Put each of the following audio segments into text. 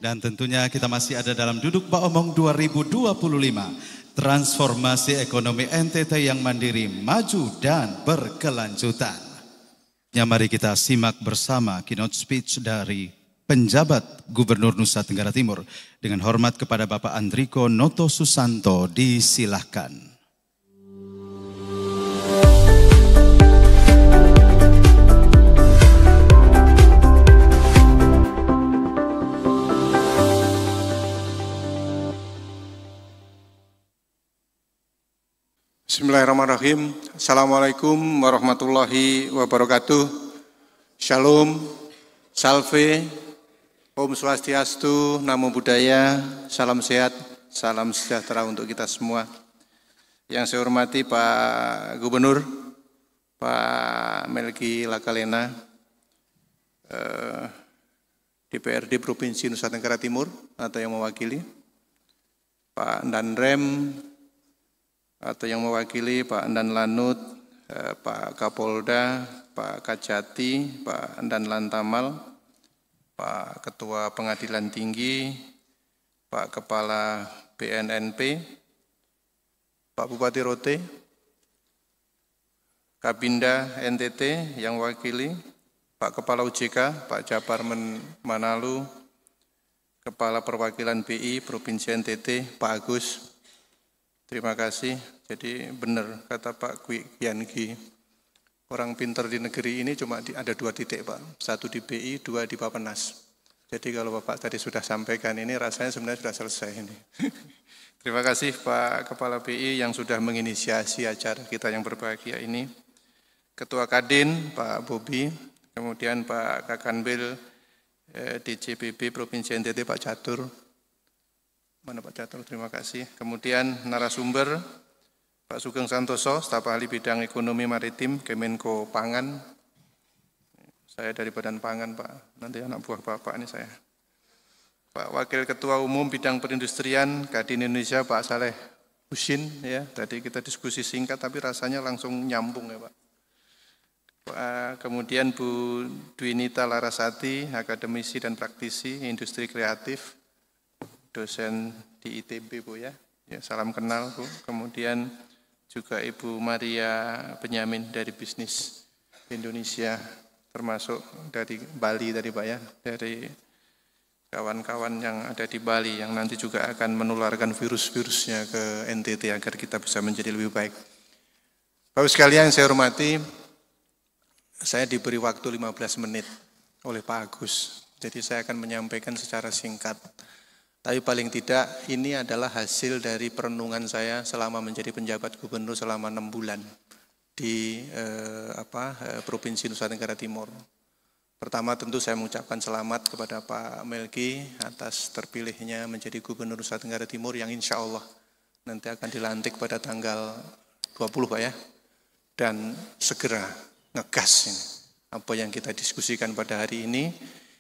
Dan tentunya kita masih ada dalam Duduk Pak Omong 2025. Transformasi ekonomi NTT yang mandiri, maju dan berkelanjutan. Ya, mari kita simak bersama keynote speech dari penjabat Gubernur Nusa Tenggara Timur. Dengan hormat kepada Bapak Andriko Noto Susanto, disilahkan. Bismillahirrahmanirrahim. Assalamualaikum warahmatullahi wabarakatuh. Shalom, salve, Om Swastiastu, Namo Buddhaya, salam sehat, salam sejahtera untuk kita semua. Yang saya hormati Pak Gubernur, Pak Melki Lakalena, DPRD Provinsi Nusa Tenggara Timur atau yang mewakili, Pak Danrem, atau yang mewakili Pak Endan Lanut, Pak Kapolda, Pak Kajati, Pak Endan Lantamal, Pak Ketua Pengadilan Tinggi, Pak Kepala BNNP, Pak Bupati Rote, Kabinda NTT yang mewakili, Pak Kepala OJK, Pak Japar Manalu, Kepala Perwakilan BI Provinsi NTT, Pak Agus. Terima kasih. Jadi benar kata Pak Kiangi, orang pinter di negeri ini cuma ada 2 titik Pak, 1 di BI, 2 di Bappenas. Jadi kalau Bapak tadi sudah sampaikan ini rasanya sebenarnya sudah selesai ini. Terima kasih Pak Kepala BI yang sudah menginisiasi acara kita yang berbahagia ini. Ketua Kadin Pak Bobi, kemudian Pak Kakanbil DJPB Provinsi NTT Pak Catur. Mana Pak Catur, terima kasih. Kemudian narasumber Pak Sugeng Santoso, staf ahli bidang ekonomi maritim Kemenko Pangan. Saya dari Badan Pangan Pak, nanti anak buah Bapak ini saya. Pak Wakil Ketua Umum Bidang Perindustrian Kadin Indonesia Pak Saleh Husin, ya. Tadi kita diskusi singkat tapi rasanya langsung nyambung ya Pak. Kemudian Bu Dwinita Larasati, akademisi dan praktisi industri kreatif, dosen di ITB Bu ya. Ya, salam kenal Bu. Kemudian juga Ibu Maria Benyamin dari Bisnis Indonesia, termasuk dari Bali tadi Pak ya, dari kawan-kawan yang ada di Bali yang nanti juga akan menularkan virus-virusnya ke NTT agar kita bisa menjadi lebih baik. Bapak sekalian yang saya hormati, saya diberi waktu 15 menit oleh Pak Agus. Jadi saya akan menyampaikan secara singkat. Tapi paling tidak ini adalah hasil dari perenungan saya selama menjadi penjabat gubernur selama 6 bulan di Provinsi Nusa Tenggara Timur. Pertama tentu saya mengucapkan selamat kepada Pak Melki atas terpilihnya menjadi gubernur Nusa Tenggara Timur yang insya Allah nanti akan dilantik pada tanggal 20 Pak ya. Dan segera ngegas ini. Apa yang kita diskusikan pada hari ini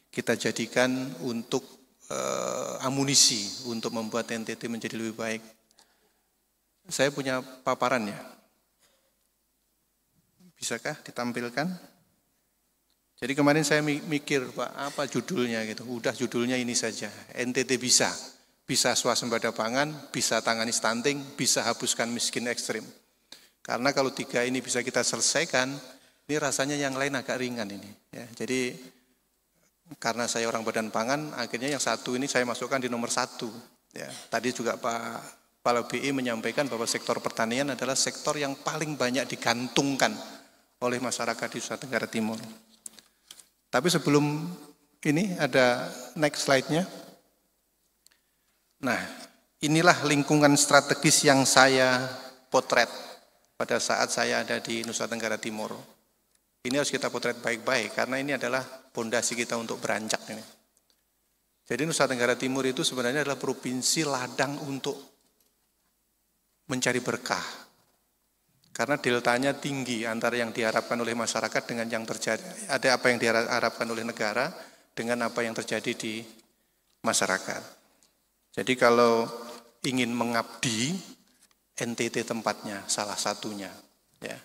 kita jadikan untuk amunisi untuk membuat NTT menjadi lebih baik. Saya punya paparannya. Bisakah ditampilkan? Jadi kemarin saya mikir, Pak, apa judulnya gitu. Udah judulnya ini saja. NTT bisa swasembada pangan, bisa tangani stunting, bisa hapuskan miskin ekstrim. Karena kalau 3 ini bisa kita selesaikan, ini rasanya yang lain agak ringan ini. Ya, jadi karena saya orang Badan Pangan, akhirnya yang 1 ini saya masukkan di nomor 1. Ya, tadi juga Pak Kepala BI menyampaikan bahwa sektor pertanian adalah sektor yang paling banyak digantungkan oleh masyarakat di Nusa Tenggara Timur. Tapi sebelum ini ada next slide-nya. Nah, inilah lingkungan strategis yang saya potret pada saat saya ada di Nusa Tenggara Timur. Ini harus kita potret baik-baik karena ini adalah fondasi kita untuk beranjak ini. Jadi Nusa Tenggara Timur itu sebenarnya adalah provinsi ladang untuk mencari berkah. Karena deltanya tinggi antara yang diharapkan oleh masyarakat dengan yang terjadi. Ada apa yang diharapkan oleh negara dengan apa yang terjadi di masyarakat. Jadi kalau ingin mengabdi, NTT tempatnya salah satunya. Ya.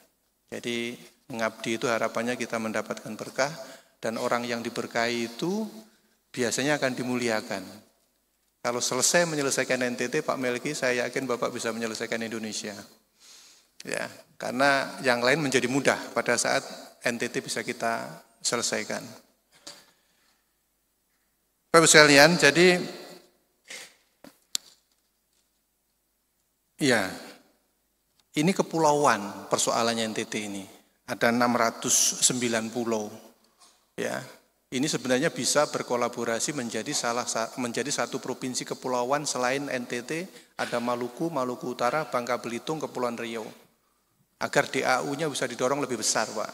Jadi mengabdi itu harapannya kita mendapatkan berkah dan orang yang diberkahi itu biasanya akan dimuliakan. Kalau selesai menyelesaikan NTT, Pak Melki, saya yakin Bapak bisa menyelesaikan Indonesia. Ya, karena yang lain menjadi mudah pada saat NTT bisa kita selesaikan. Bapak sekalian, jadi ya, ini kepulauan persoalannya NTT ini. Ada 609 pulau. Ya, ini sebenarnya bisa berkolaborasi menjadi satu provinsi kepulauan selain NTT, ada Maluku, Maluku Utara, Bangka Belitung, Kepulauan Riau. Agar DAU-nya bisa didorong lebih besar, Pak.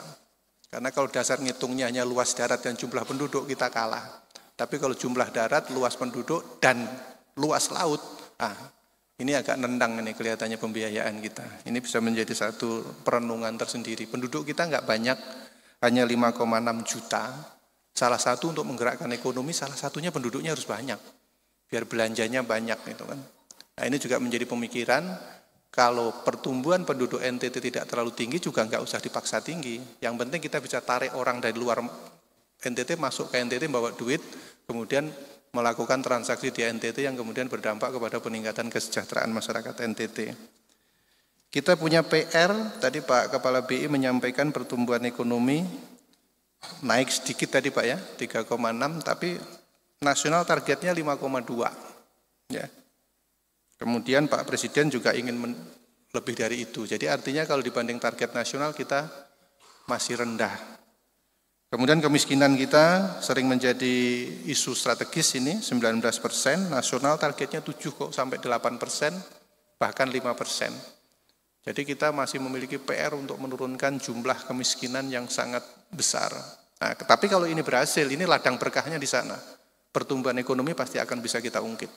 Karena kalau dasar ngitungnya hanya luas darat dan jumlah penduduk, kita kalah. Tapi kalau jumlah darat, luas penduduk, dan luas laut, ini agak nendang ini kelihatannya pembiayaan kita. Ini bisa menjadi satu perenungan tersendiri. Penduduk kita nggak banyak, hanya 5,6 juta. Salah satu untuk menggerakkan ekonomi, salah satunya penduduknya harus banyak. Biar belanjanya banyak gitu kan. Nah, ini juga menjadi pemikiran. Kalau pertumbuhan penduduk NTT tidak terlalu tinggi juga nggak usah dipaksa tinggi. Yang penting kita bisa tarik orang dari luar NTT masuk ke NTT bawa duit, kemudian melakukan transaksi di NTT yang kemudian berdampak kepada peningkatan kesejahteraan masyarakat NTT. Kita punya PR, tadi Pak Kepala BI menyampaikan pertumbuhan ekonomi naik sedikit tadi Pak ya, 3,6, tapi nasional targetnya 5,2. Ya. Kemudian Pak Presiden juga ingin lebih dari itu. Jadi artinya kalau dibanding target nasional kita masih rendah. Kemudian kemiskinan kita sering menjadi isu strategis ini, 19%, nasional targetnya 7 kok sampai 8%, bahkan 5%. Jadi kita masih memiliki PR untuk menurunkan jumlah kemiskinan yang sangat besar. Nah, tapi kalau ini berhasil, ini ladang berkahnya di sana. Pertumbuhan ekonomi pasti akan bisa kita ungkit.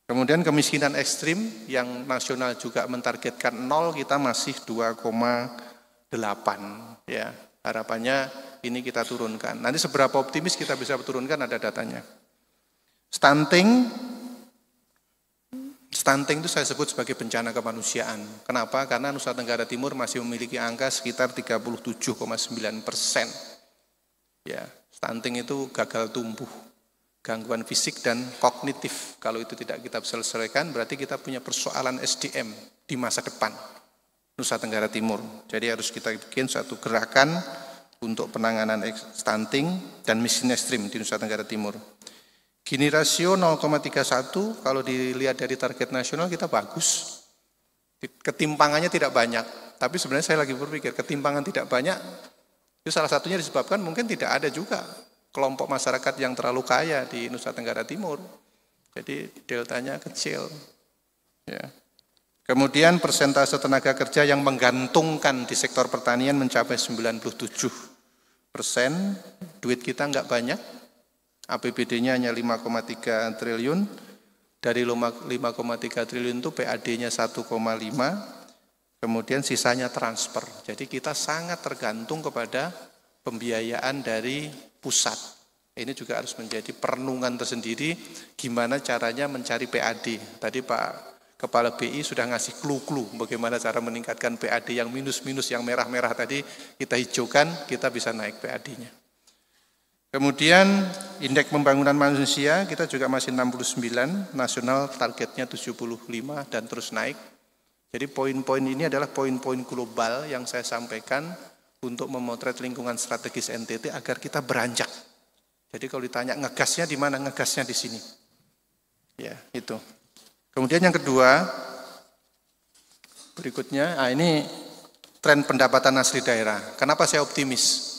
Kemudian kemiskinan ekstrim yang nasional juga mentargetkan 0, kita masih 2,8 ya. Harapannya ini kita turunkan. Nanti seberapa optimis kita bisa turunkan ada datanya. Stunting itu saya sebut sebagai bencana kemanusiaan. Kenapa? Karena Nusa Tenggara Timur masih memiliki angka sekitar 37,9%. Ya, stunting itu gagal tumbuh, gangguan fisik dan kognitif. Kalau itu tidak kita selesaikan, berarti kita punya persoalan SDM di masa depan Nusa Tenggara Timur. Jadi harus kita bikin suatu gerakan untuk penanganan stunting dan miskin ekstrim di Nusa Tenggara Timur. Gini rasio 0,31, kalau dilihat dari target nasional kita bagus. Ketimpangannya tidak banyak, tapi sebenarnya saya lagi berpikir ketimpangan tidak banyak, itu salah satunya disebabkan mungkin tidak ada juga kelompok masyarakat yang terlalu kaya di Nusa Tenggara Timur. Jadi deltanya kecil. Ya. Kemudian persentase tenaga kerja yang menggantungkan di sektor pertanian mencapai 97%. Duit kita nggak banyak. APBD-nya hanya 5,3 triliun. Dari 5,3 triliun itu PAD-nya 1,5. Kemudian sisanya transfer. Jadi kita sangat tergantung kepada pembiayaan dari pusat. Ini juga harus menjadi perenungan tersendiri gimana caranya mencari PAD. Tadi Pak Kepala BI sudah ngasih clue-clue bagaimana cara meningkatkan PAD yang minus-minus, yang merah-merah tadi kita hijaukan, kita bisa naik PAD-nya. Kemudian indeks pembangunan manusia kita juga masih 69, nasional targetnya 75 dan terus naik. Jadi poin-poin ini adalah poin-poin global yang saya sampaikan untuk memotret lingkungan strategis NTT agar kita beranjak. Jadi kalau ditanya ngegasnya di mana, ngegasnya di sini. Ya, itu. Kemudian yang kedua, berikutnya, ini tren pendapatan asli daerah. Kenapa saya optimis?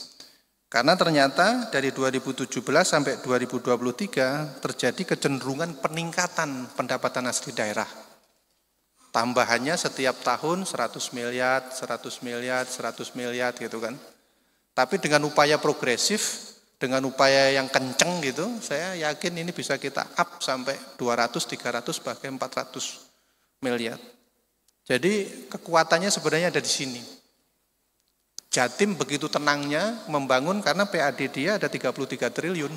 Karena ternyata dari 2017 sampai 2023 terjadi kecenderungan peningkatan pendapatan asli daerah. Tambahannya setiap tahun 100 miliar, 100 miliar, 100 miliar gitu kan. Tapi dengan upaya progresif, dengan upaya yang kenceng gitu, saya yakin ini bisa kita up sampai 200, 300, bahkan 400 miliar. Jadi kekuatannya sebenarnya ada di sini. Jatim begitu tenangnya membangun karena PAD dia ada 33 triliun.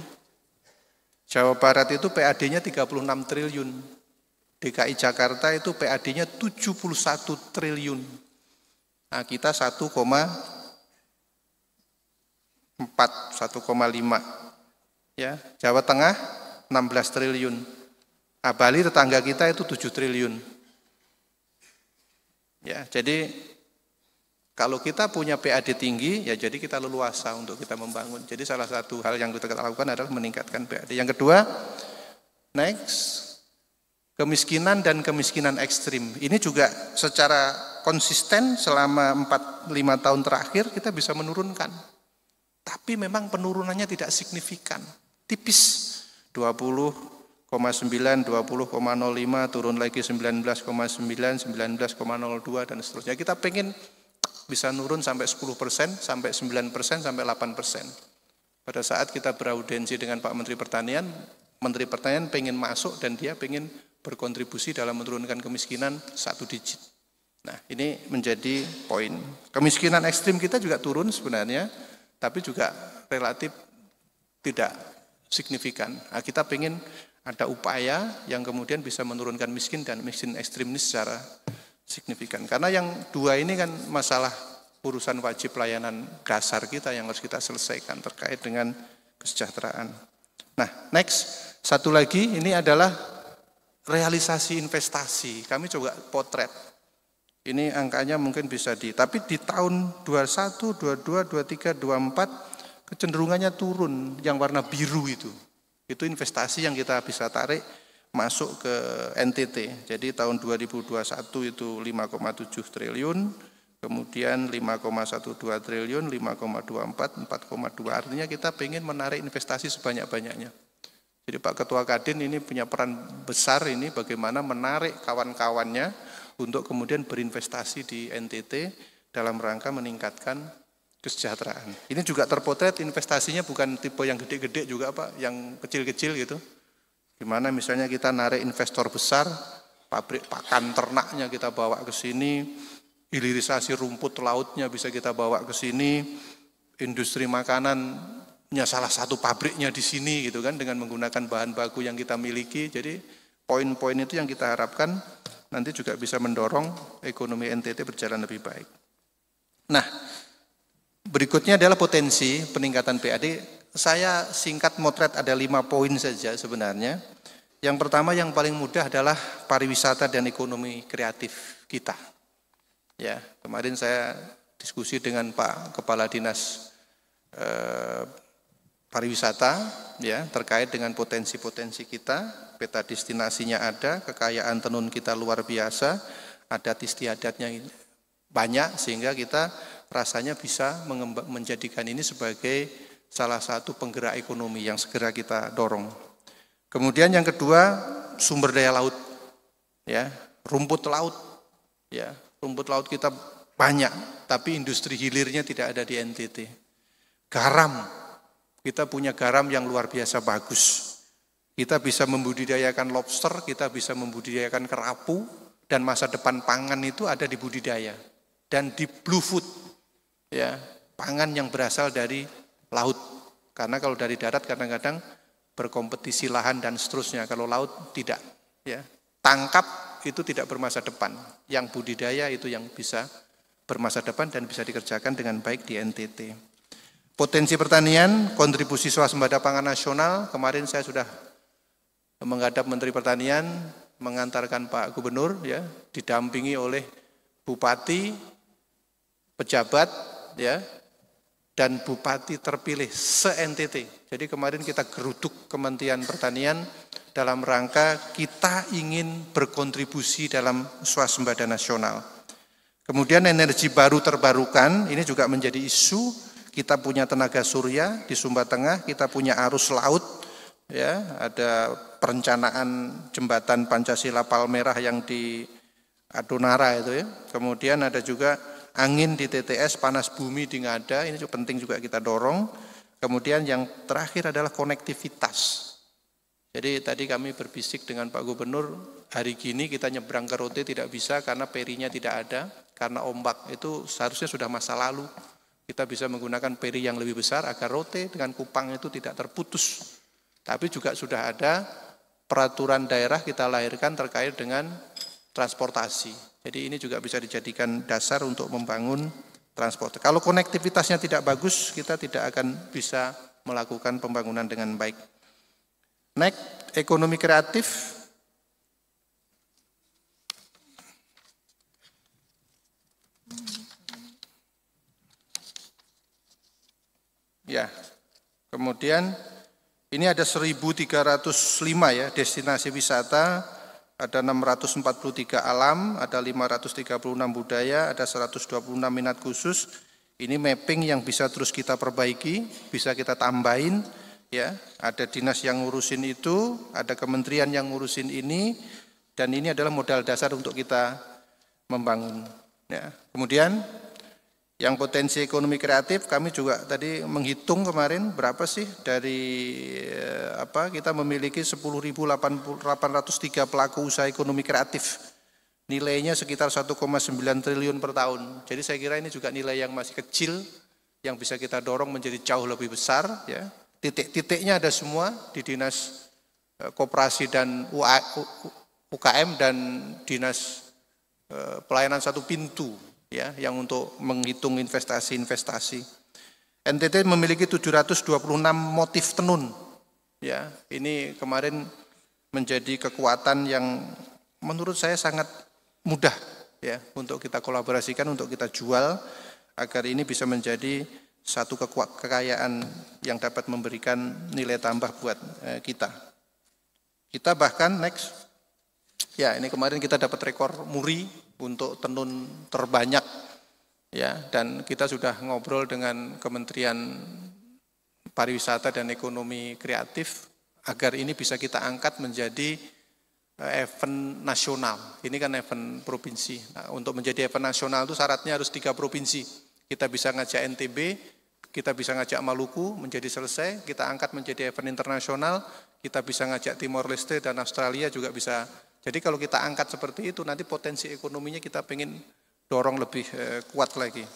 Jawa Barat itu PAD-nya 36 triliun. DKI Jakarta itu PAD-nya 71 triliun. Nah, kita 1,4, 1,5. Ya, Jawa Tengah 16 triliun. Nah, Bali tetangga kita itu 7 triliun. Ya, jadi kalau kita punya PAD tinggi, ya jadi kita leluasa untuk kita membangun. Jadi salah satu hal yang kita lakukan adalah meningkatkan PAD. Yang kedua, next, kemiskinan dan kemiskinan ekstrim. Ini juga secara konsisten selama 4-5 tahun terakhir kita bisa menurunkan. Tapi memang penurunannya tidak signifikan. Tipis. 20,9, 20,05, turun lagi 19,9, 19,02 dan seterusnya. Kita pengen bisa nurun sampai 10%, sampai 9%, sampai 8%. Pada saat kita beraudiensi dengan Pak Menteri Pertanian pengen masuk dan dia pengen berkontribusi dalam menurunkan kemiskinan 1 digit. Nah, ini menjadi poin. Kemiskinan ekstrim kita juga turun sebenarnya, tapi juga relatif tidak signifikan. Nah, kita pengen ada upaya yang kemudian bisa menurunkan miskin dan miskin ekstrim ini secara signifikan. Karena yang dua ini kan masalah urusan wajib layanan dasar kita yang harus kita selesaikan terkait dengan kesejahteraan. Nah, next, satu lagi ini adalah realisasi investasi. Kami coba potret. Ini angkanya mungkin bisa tapi di tahun 21, 22, 23, 24 kecenderungannya turun, yang warna biru itu investasi yang kita bisa tarik masuk ke NTT. Jadi tahun 2021 itu 5,7 triliun, kemudian 5,12 triliun, 5,24, 4,2. Artinya kita pengen menarik investasi sebanyak-banyaknya. Jadi Pak Ketua Kadin ini punya peran besar ini bagaimana menarik kawan-kawannya untuk kemudian berinvestasi di NTT dalam rangka meningkatkan kesejahteraan. Ini juga terpotret investasinya bukan tipe yang gede-gede juga Pak, yang kecil-kecil gitu. Gimana misalnya kita narik investor besar, pabrik pakan ternaknya kita bawa ke sini, hilirisasi rumput lautnya bisa kita bawa ke sini, industri makanannya salah satu pabriknya di sini gitu kan, dengan menggunakan bahan baku yang kita miliki. Jadi poin-poin itu yang kita harapkan nanti juga bisa mendorong ekonomi NTT berjalan lebih baik. Nah, berikutnya adalah potensi peningkatan PAD. Saya singkat motret ada 5 poin saja sebenarnya. Yang pertama yang paling mudah adalah pariwisata dan ekonomi kreatif kita. Ya, kemarin saya diskusi dengan Pak Kepala Dinas Pariwisata ya terkait dengan potensi-potensi kita. Peta destinasinya ada, kekayaan tenun kita luar biasa, adat istiadatnya banyak sehingga kita rasanya bisa menjadikan ini sebagai salah satu penggerak ekonomi yang segera kita dorong. Kemudian yang kedua, sumber daya laut. Ya, rumput laut. Ya, rumput laut kita banyak, tapi industri hilirnya tidak ada di NTT. Garam. Kita punya garam yang luar biasa bagus. Kita bisa membudidayakan lobster, kita bisa membudidayakan kerapu, dan masa depan pangan itu ada di budidaya. Dan di blue food. Ya, pangan yang berasal dari laut. Karena kalau dari darat kadang-kadang berkompetisi lahan dan seterusnya. Kalau laut tidak. Ya, tangkap itu tidak bermasa depan. Yang budidaya itu yang bisa bermasa depan dan bisa dikerjakan dengan baik di NTT. Potensi pertanian, kontribusi swasembada pangan nasional. Kemarin saya sudah menghadap Menteri Pertanian, mengantarkan Pak Gubernur, ya, didampingi oleh Bupati, pejabat, ya, dan Bupati terpilih se-NTT. Jadi kemarin kita geruduk Kementerian Pertanian dalam rangka kita ingin berkontribusi dalam swasembada nasional. Kemudian energi baru terbarukan, ini juga menjadi isu. Kita punya tenaga surya di Sumba Tengah, kita punya arus laut, ya, ada perencanaan jembatan Pancasila Palmerah yang di Adonara itu ya. Kemudian ada juga angin di TTS, panas bumi di Ngada, ini juga penting juga kita dorong. Kemudian yang terakhir adalah konektivitas. Jadi tadi kami berbisik dengan Pak Gubernur, hari gini kita nyebrang ke Rote tidak bisa karena perinya tidak ada, karena ombak itu seharusnya sudah masa lalu. Kita bisa menggunakan peri yang lebih besar agar Rote dengan Kupang itu tidak terputus. Tapi juga sudah ada peraturan daerah kita lahirkan terkait dengan transportasi. Jadi ini juga bisa dijadikan dasar untuk membangun transport. Kalau konektivitasnya tidak bagus, kita tidak akan bisa melakukan pembangunan dengan baik. Next, ekonomi kreatif. Ya. Kemudian ini ada 1.305 ya destinasi wisata, ada 643 alam, ada 536 budaya, ada 126 minat khusus. Ini mapping yang bisa terus kita perbaiki, bisa kita tambahin ya. Ada dinas yang ngurusin itu, ada kementerian yang ngurusin ini, dan ini adalah modal dasar untuk kita membangun ya. Kemudian yang potensi ekonomi kreatif, kami juga tadi menghitung kemarin berapa sih dari kita memiliki 10.803 pelaku usaha ekonomi kreatif. Nilainya sekitar 1,9 triliun per tahun. Jadi saya kira ini juga nilai yang masih kecil, yang bisa kita dorong menjadi jauh lebih besar. Ya. Titik-titiknya ada semua di Dinas Koperasi dan UKM dan Dinas Pelayanan Satu Pintu. Ya, yang untuk menghitung investasi-investasi. NTT memiliki 726 motif tenun. Ya, ini kemarin menjadi kekuatan yang menurut saya sangat mudah ya untuk kita kolaborasikan, untuk kita jual agar ini bisa menjadi satu kekayaan yang dapat memberikan nilai tambah buat kita. Kita bahkan next, ya ini kemarin kita dapat rekor muri untuk tenun terbanyak ya, dan kita sudah ngobrol dengan Kementerian Pariwisata dan Ekonomi Kreatif agar ini bisa kita angkat menjadi event nasional. Ini kan event provinsi. Nah, untuk menjadi event nasional itu syaratnya harus 3 provinsi. Kita bisa ngajak NTB, kita bisa ngajak Maluku menjadi selesai, kita angkat menjadi event internasional, kita bisa ngajak Timor Leste dan Australia juga bisa. Jadi kalau kita angkat seperti itu, nanti potensi ekonominya kita pengen dorong lebih kuat lagi.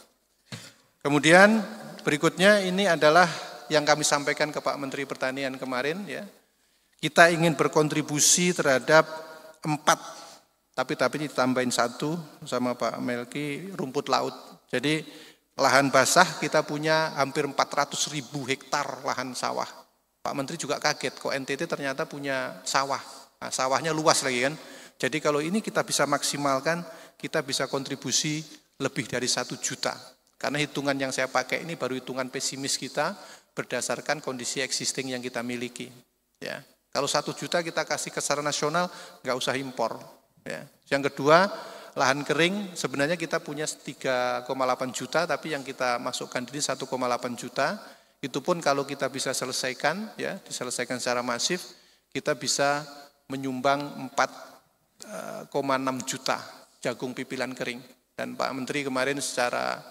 Kemudian berikutnya ini adalah yang kami sampaikan ke Pak Menteri Pertanian kemarin ya. Kita ingin berkontribusi terhadap 4, tapi ditambahin 1 sama Pak Melki, rumput laut. Jadi lahan basah kita punya hampir 400.000 hektar lahan sawah. Pak Menteri juga kaget kok NTT ternyata punya sawah. Nah, sawahnya luas lagi kan. Jadi kalau ini kita bisa maksimalkan, kita bisa kontribusi lebih dari 1 juta. Karena hitungan yang saya pakai ini baru hitungan pesimis kita berdasarkan kondisi existing yang kita miliki. Ya. Kalau 1 juta kita kasih ke secara nasional, nggak usah impor. Ya. Yang kedua, lahan kering sebenarnya kita punya 3,8 juta, tapi yang kita masukkan ini 1,8 juta. Itu pun kalau kita bisa selesaikan, ya, diselesaikan secara masif, kita bisa menyumbang 4,6 juta jagung pipilan kering. Dan Pak Menteri kemarin secara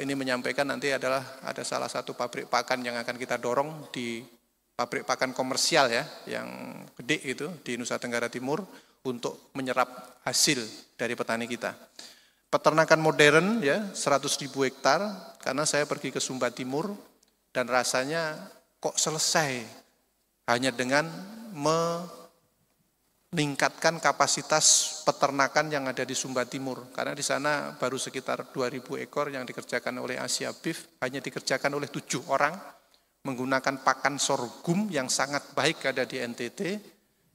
ini menyampaikan nanti adalah ada salah satu pabrik pakan yang akan kita dorong di pabrik pakan komersial ya, yang gede itu di Nusa Tenggara Timur untuk menyerap hasil dari petani kita. Peternakan modern ya 100.000 hektar, karena saya pergi ke Sumba Timur dan rasanya kok selesai hanya dengan meningkatkan kapasitas peternakan yang ada di Sumba Timur, karena di sana baru sekitar 2.000 ekor yang dikerjakan oleh Asia Beef, hanya dikerjakan oleh 7 orang menggunakan pakan sorghum yang sangat baik ada di NTT.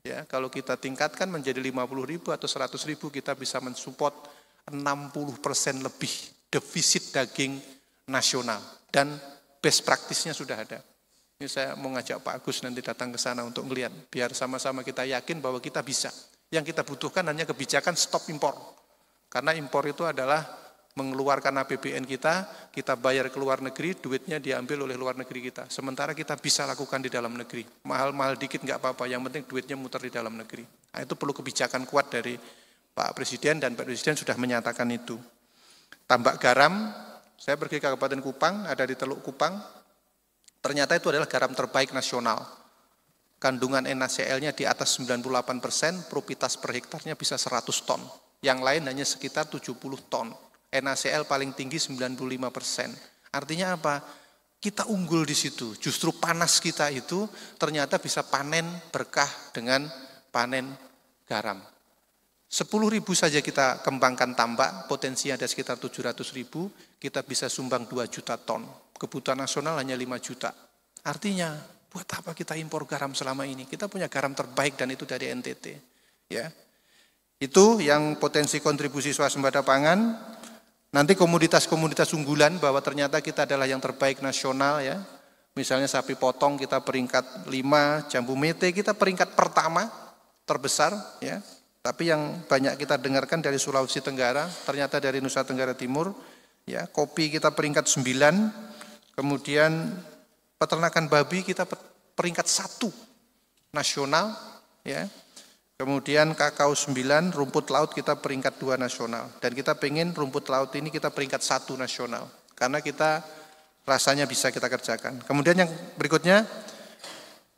Ya, kalau kita tingkatkan menjadi 50.000 atau 100.000 kita bisa mensupport 60% lebih defisit daging nasional dan best practice-nya sudah ada. Ini saya mau ngajak Pak Agus nanti datang ke sana untuk melihat, biar sama-sama kita yakin bahwa kita bisa. Yang kita butuhkan hanya kebijakan stop impor. Karena impor itu adalah mengeluarkan APBN kita bayar ke luar negeri, duitnya diambil oleh luar negeri kita. Sementara kita bisa lakukan di dalam negeri. Mahal-mahal dikit nggak apa-apa, yang penting duitnya muter di dalam negeri. Nah, itu perlu kebijakan kuat dari Pak Presiden, dan Pak Presiden sudah menyatakan itu. Tambak garam, saya pergi ke Kabupaten Kupang, ada di Teluk Kupang, ternyata itu adalah garam terbaik nasional. Kandungan NaCl-nya di atas 98%, profitas per hektarnya bisa 100 ton. Yang lain hanya sekitar 70 ton. NaCl paling tinggi 95%. Artinya apa? Kita unggul di situ. Justru panas kita itu ternyata bisa panen berkah dengan panen garam. 10.000 saja kita kembangkan tambak, potensinya ada sekitar 700.000, kita bisa sumbang 2 juta ton. Kebutuhan nasional hanya 5 juta. Artinya, buat apa kita impor garam selama ini? Kita punya garam terbaik dan itu dari NTT. Ya. Itu yang potensi kontribusi swasembada pangan. Nanti komoditas-komoditas unggulan bahwa ternyata kita adalah yang terbaik nasional ya. Misalnya sapi potong kita peringkat 5, jambu mete kita peringkat pertama terbesar ya. Tapi yang banyak kita dengarkan dari Sulawesi Tenggara, ternyata dari Nusa Tenggara Timur ya. Kopi kita peringkat 9, kemudian peternakan babi kita peringkat 1 nasional ya. Kemudian kakao 9, rumput laut kita peringkat 2 nasional. Dan kita pengen rumput laut ini kita peringkat 1 nasional. Karena kita rasanya bisa kita kerjakan. Kemudian yang berikutnya,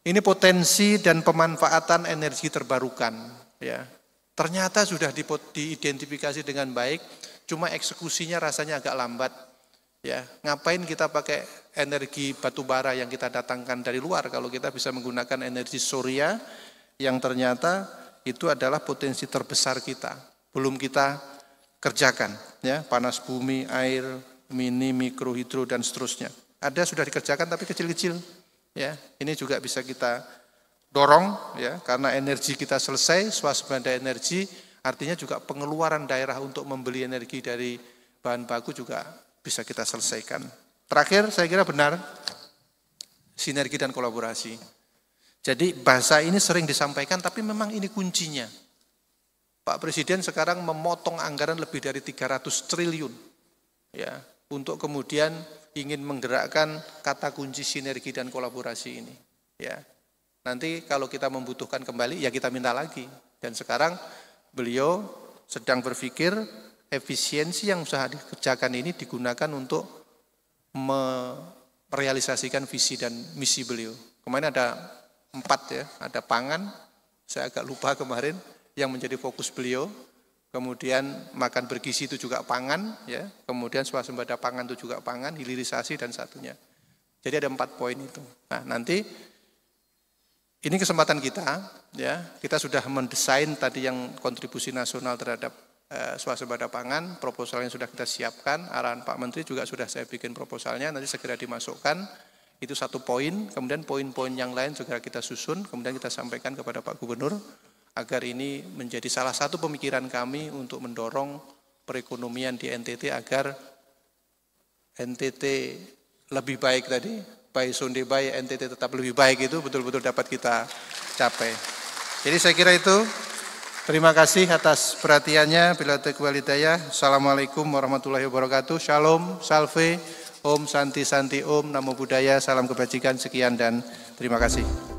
ini potensi dan pemanfaatan energi terbarukan. Ya. Ternyata sudah diidentifikasi dengan baik, cuma eksekusinya rasanya agak lambat. Ya. Ngapain kita pakai energi batu bara yang kita datangkan dari luar, kalau kita bisa menggunakan energi surya yang ternyata itu adalah potensi terbesar kita, belum kita kerjakan, ya, panas bumi, air, mini, mikro, hidro dan seterusnya. Ada sudah dikerjakan tapi kecil-kecil, ya. Ini juga bisa kita dorong, ya, karena energi kita selesai, swasembada energi, artinya juga pengeluaran daerah untuk membeli energi dari bahan baku juga bisa kita selesaikan. Terakhir, saya kira benar, sinergi dan kolaborasi. Jadi bahasa ini sering disampaikan, tapi memang ini kuncinya. Pak Presiden sekarang memotong anggaran lebih dari 300 triliun, ya, untuk kemudian ingin menggerakkan kata kunci sinergi dan kolaborasi ini. Ya, nanti kalau kita membutuhkan kembali, ya kita minta lagi. Dan sekarang beliau sedang berpikir efisiensi yang usaha dikerjakan ini digunakan untuk merealisasikan visi dan misi beliau. Kemarin ada 4 ya, ada pangan, saya agak lupa kemarin, yang menjadi fokus beliau, kemudian makan bergizi itu juga pangan, ya, kemudian swasembada pangan itu juga pangan, hilirisasi dan satunya. Jadi ada 4 poin itu. Nah nanti, ini kesempatan kita, ya, kita sudah mendesain tadi yang kontribusi nasional terhadap swasembada pangan, proposalnya sudah kita siapkan, arahan Pak Menteri juga sudah saya bikin proposalnya, nanti segera dimasukkan. Itu 1 poin, kemudian poin-poin yang lain juga kita susun, kemudian kita sampaikan kepada Pak Gubernur, agar ini menjadi salah satu pemikiran kami untuk mendorong perekonomian di NTT agar NTT lebih baik tadi, by Sonde by NTT tetap lebih baik itu betul-betul dapat kita capai. Jadi saya kira itu, terima kasih atas perhatiannya, bila taufiq wal hidayah. Assalamualaikum warahmatullahi wabarakatuh, shalom, salve, Om Santi Santi Om, Namo Buddhaya, salam kebajikan, sekian dan terima kasih.